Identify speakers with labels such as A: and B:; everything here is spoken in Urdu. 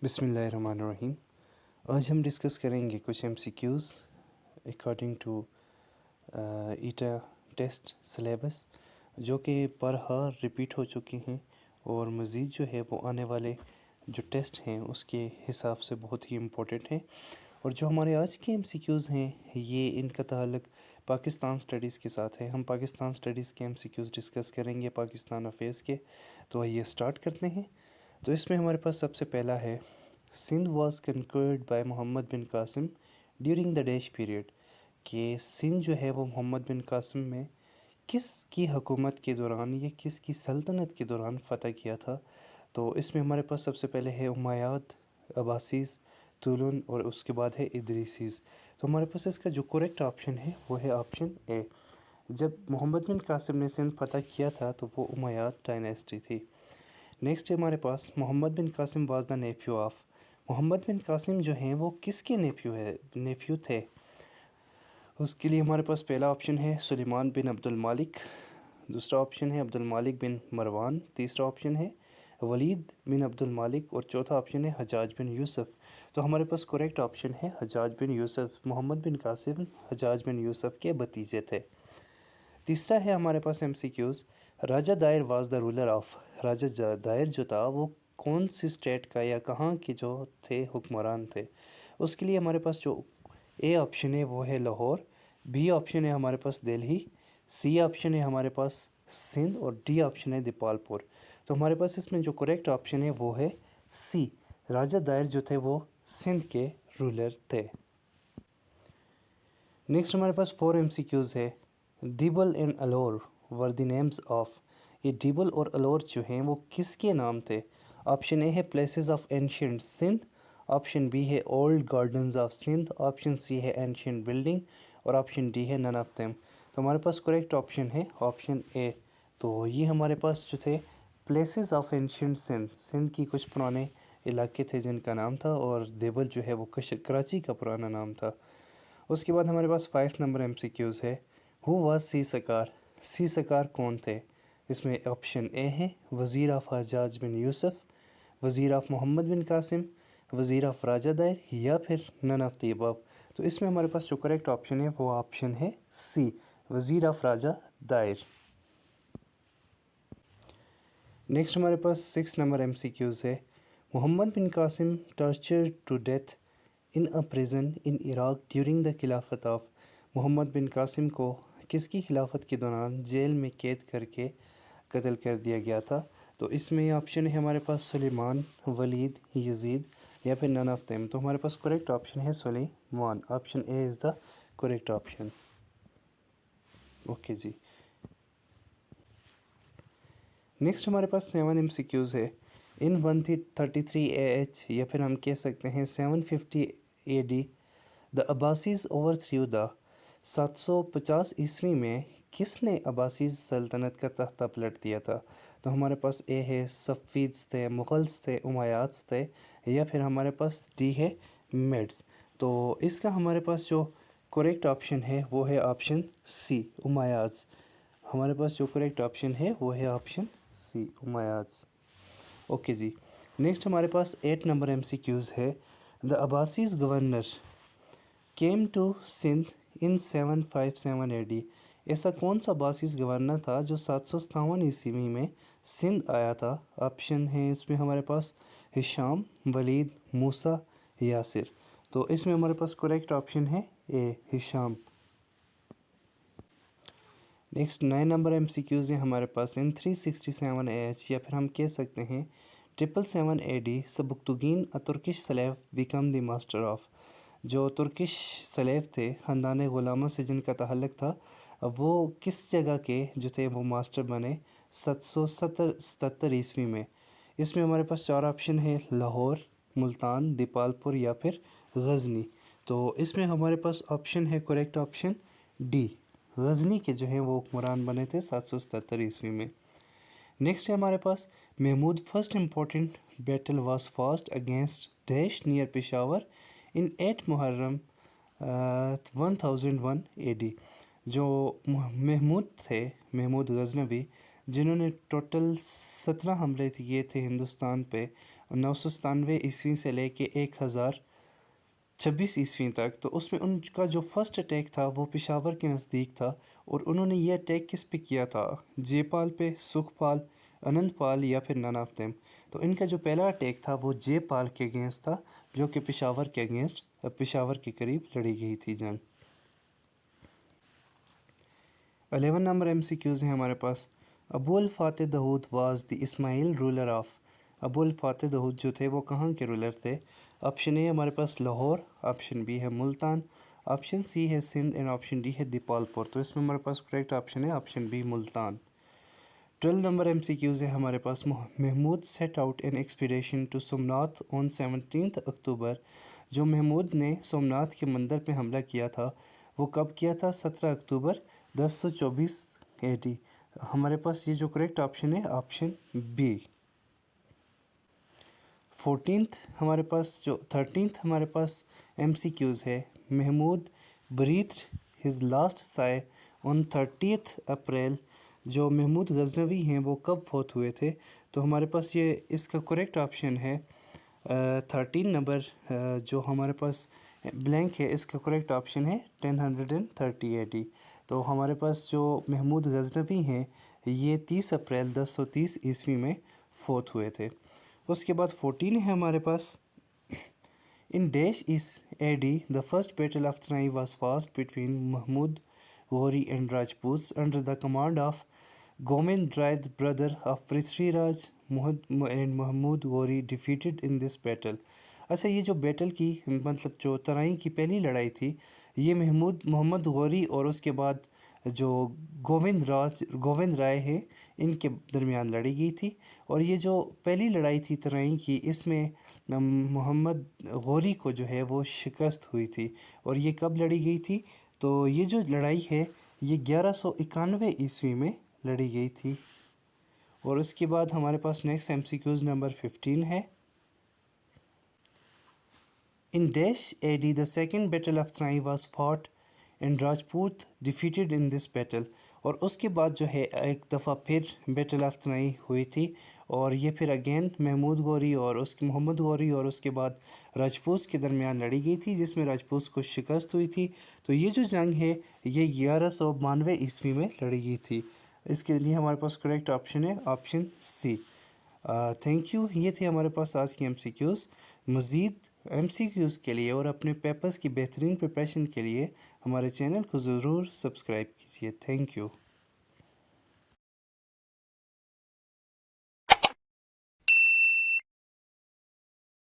A: بسم اللہ الرحمن الرحیم۔ آج ہم ڈسکس کریں گے کچھ MCQs according to ETEA test syllabus, جو کہ بارہا ریپیٹ ہو چکی ہیں اور مزید جو ہے وہ آنے والے جو ٹیسٹ ہیں اس کے حساب سے بہت ہی امپورٹنٹ ہیں۔ اور جو ہمارے آج کے MCQs ہیں یہ ان کا تعلق پاکستان سٹڈیز کے ساتھ ہے۔ ہم پاکستان سٹڈیز کے MCQs ڈسکس کریں گے، پاکستان افیئرس کے۔ تو آئیے اسٹارٹ کرتے ہیں۔ تو اس میں ہمارے پاس سب سے پہلا ہے، Sindh was conquered by Muhammad bin Qasim during the dash period, کہ سندھ جو ہے وہ محمد بن قاسم میں کس کی حکومت کے دوران یا کس کی سلطنت کے دوران فتح کیا تھا۔ تو اس میں ہمارے پاس سب سے پہلے ہے امایاد، عباسیز، طولون اور اس کے بعد ہے ادریسیز۔ تو ہمارے پاس اس کا جو کریکٹ آپشن ہے وہ ہے آپشن اے۔ جب محمد بن قاسم نے سندھ فتح کیا تھا تو وہ امایاد ڈائنیسٹی تھی۔ نیکسٹ ہے ہمارے پاس، Muhammad bin Qasim was the nephew of. Muhammad bin Qasim جو ہیں وہ کس کے نیفیو تھے؟ اس کے لیے ہمارے پاس پہلا آپشن ہے سلیمان بن عبد المالک، دوسرا آپشن ہے عبد المالک بن مروان، تیسرا آپشن ہے ولید بن عبد المالک اور چوتھا آپشن ہے حجاج بن یوسف۔ تو ہمارے پاس کریکٹ آپشن ہے حجاج بن یوسف۔ محمد بن قاسم حجاج بن یوسف کے بھتیجے تھے۔ تیسرا ہے ہمارے پاس MCQs، راجہ دائر واز دا رولر آف۔ راجہ دائر جو تھا وہ کون سی اسٹیٹ کا یا کہاں کے جو تھے حکمران تھے؟ اس کے لیے ہمارے پاس جو اے آپشن ہے وہ ہے لاہور، بی آپشن ہے ہمارے پاس دہلی، سی آپشن ہے ہمارے پاس سندھ اور ڈی آپشن ہے دیپال پور۔ تو ہمارے پاس اس میں جو کریکٹ آپشن ہے وہ ہے سی، راجہ دائر جو تھے وہ سندھ کے رولر تھے۔ نیکسٹ ہمارے پاس 4 MCQs ہے، Daibul and Alor were the names of. یہ ڈیبل اور الور جو ہیں وہ کس کے نام تھے؟ آپشن اے ہے places of ancient Sindh, option B ہے old gardens of Sindh, option C ہے اینشینٹ بلڈنگ اور آپشن ڈی ہے نن آف دیم۔ تو ہمارے پاس کریکٹ آپشن ہے آپشن اے۔ تو یہ ہمارے پاس جو تھے places of ancient Sindh, Sindh کی کچھ پرانے علاقے تھے جن کا نام تھا، اور دیبل جو ہے وہ کراچی کا پرانا نام تھا۔ اس کے بعد ہمارے پاس 5 نمبر MCQs ہے، ہو واز سی سکار۔ سی سکار کون تھے؟ اس میں آپشن اے ہے وزیر آف حجاج بن یوسف، وزیر آف محمد بن قاسم، وزیر آف راجہ دائر یا پھر نن آف دی ابو۔ تو اس میں ہمارے پاس جو کریکٹ آپشن ہے وہ آپشن ہے سی، وزیر آف راجہ دائر۔ نیکسٹ ہمارے پاس 6 نمبر MCQs ہے، Muhammad bin Qasim tortured to death in a prison in Iraq during the خلافت آف۔ محمد بن قاسم کو کس کی خلافت کے دوران جیل میں قید کر کے قتل کر دیا گیا تھا؟ تو اس میں آپشن ہے ہمارے پاس سلیمان، ولید، یزید یا پھر نن آف دیم۔ تو ہمارے پاس کریکٹ آپشن ہے Sulaiman, option A is the correct option. Okay ji, next ہمارے پاس 7 MCQs ہے، ان 133 AH یا پھر ہم کہہ سکتے ہیں 750 AD دا عباسیز اوور تھریو دا۔ 750 عیسوی میں کس نے عباسیز سلطنت کا تختہ پلٹ دیا تھا؟ تو ہمارے پاس اے ہے صفویدز تھے، مغلز تھے، امویاds تھے یا پھر ہمارے پاس ڈی ہے میڈس۔ تو اس کا ہمارے پاس جو کریکٹ آپشن ہے وہ ہے آپشن سی، امویاds۔ ہمارے پاس جو کریکٹ آپشن ہے وہ ہے آپشن سی، امویاds۔ اوکے جی، نیکسٹ ہمارے پاس 8 نمبر MCQs ہے، the Abbasids governor came to Sindh in 757 AD۔ ایسا کون سا عباسیز گورنر تھا جو 757 عیسوی میں سندھ آیا تھا؟ آپشن ہے اس میں ہمارے پاس ہشام، ولید، موسیٰ، یاسر۔ تو اس میں ہمارے پاس کریکٹ آپشن ہے اے، ہشام۔ نیکسٹ 9 نمبر MCQs ہیں ہمارے پاس، ان 367 AH یا پھر ہم کہہ سکتے ہیں 777 AD Sabuktigin a Turkish slave became the master of. جو ترکش سلیو تھے، خاندان غلاموں سے جن کا تعلق تھا، وہ کس جگہ کے جو تھے وہ ماسٹر بنے 777 عیسوی میں؟ اس میں ہمارے پاس 4 آپشن ہے، لاہور، ملتان، دیپال پور یا پھر غزنی۔ تو اس میں ہمارے پاس آپشن ہے کریکٹ آپشن ڈی، غزنی کے جو ہیں وہ حکمران بنے تھے 777 عیسوی میں۔ نیکسٹ ہے ہمارے پاس، Mahmud first important battle was fought against dash near Peshawar in 8 Muharram 1001 AD۔ جو محمود تھے، محمود غزنوی، جنہوں نے ٹوٹل 17 حملے کیے تھے ہندوستان پہ 997 سے لے کے 1026 تک، تو اس میں ان کا جو فرسٹ اٹیک تھا وہ پشاور کے نزدیک تھا، اور انہوں نے یہ اٹیک کس پہ کیا تھا؟ جے پال پہ، سکھ پال، انند پال یا پھر نن آف دیم؟ تو ان کا جو پہلا اٹیک تھا وہ جے پال کے اگینسٹ تھا، جو کہ پشاور کے اگینسٹ، پشاور کے قریب لڑی گئی تھی جنگ۔ 11 نمبر MCQs ہیں ہمارے پاس۔ Abu al-Fateh Daud was the Ismail ruler of. Abu al-Fateh Daud جو تھے وہ کہاں کے رولر تھے؟ آپشن اے ہمارے پاس لاہور، آپشن بی ہے ملتان، آپشن سی ہے سندھ، اینڈ آپشن ڈی ہے دیپالپور۔ تو اس میں ہمارے پاس کریکٹ آپشن ہے آپشن بی ملتان۔ 12 نمبر MCQs ہے ہمارے پاس۔ Mahmud set out an expedition to Somnath on 17 October. جو محمود نے سومناتھ کے مندر پہ حملہ کیا تھا وہ کب کیا تھا؟ 17 اکتوبر 1024 AD۔ ہمارے پاس یہ جو کریکٹ آپشن ہے آپشن بی۔ 14 ہمارے پاس جو 13 ہمارے پاس MCQs ہے۔ Mahmud breathed his last sigh on 30 April. جو محمود غزنوی ہیں وہ کب فوت ہوئے تھے؟ تو ہمارے پاس یہ اس کا کریکٹ آپشن ہے 13 نمبر، جو ہمارے پاس بلینک ہے اس کا کریکٹ آپشن ہے 1030 AD۔ تو ہمارے پاس جو محمود غزنوی ہیں یہ 30 اپریل 1030 میں فوت ہوئے تھے۔ اس کے بعد 14 ہے ہمارے پاس۔ In dash is AD, the first battle of Tanai was fought between Mahmud Ghori and Rajputs under the command of Govind Rai, the brother of Prithviraj and Mahmud Ghori defeated in this battle۔ اچھا، یہ جو بیٹل کی مطلب جو ترائی کی پہلی لڑائی تھی یہ محمد غوری اور اس کے بعد جو گووند رائے ہیں ان کے درمیان لڑی گئی تھی، اور یہ جو پہلی لڑائی تھی ترائی کی اس میں محمد غوری کو جو ہے وہ شکست ہوئی تھی، اور یہ کب لڑی گئی تھی؟ تو یہ جو لڑائی ہے یہ 1191 میں لڑی گئی تھی۔ اور اس کے بعد ہمارے پاس نیکسٹ MCQs نمبر 15 ہے۔ In dash AD, the second battle of Tanai was fought and Rajput defeated in this battle۔ اور اس کے بعد جو ہے ایک دفعہ پھر بیٹل آف تنائی ہوئی تھی، اور یہ پھر اگین محمود غوری اور محمد غوری اور اس کے بعد راجپوت کے درمیان لڑی گئی تھی، جس میں راجپوت کو شکست ہوئی تھی۔ تو یہ جو جنگ ہے یہ 1192 میں لڑی گئی تھی۔ اس کے لیے ہمارے پاس کریکٹ آپشن ہے آپشن سی۔ Thank you. یہ تھے ہمارے پاس آج کی MCQs۔ مزید MCQs کے لیے اور اپنے پیپرز کی بہترین پریپریشن کے لیے ہمارے چینل کو ضرور سبسکرائب کیجیے۔ Thank you.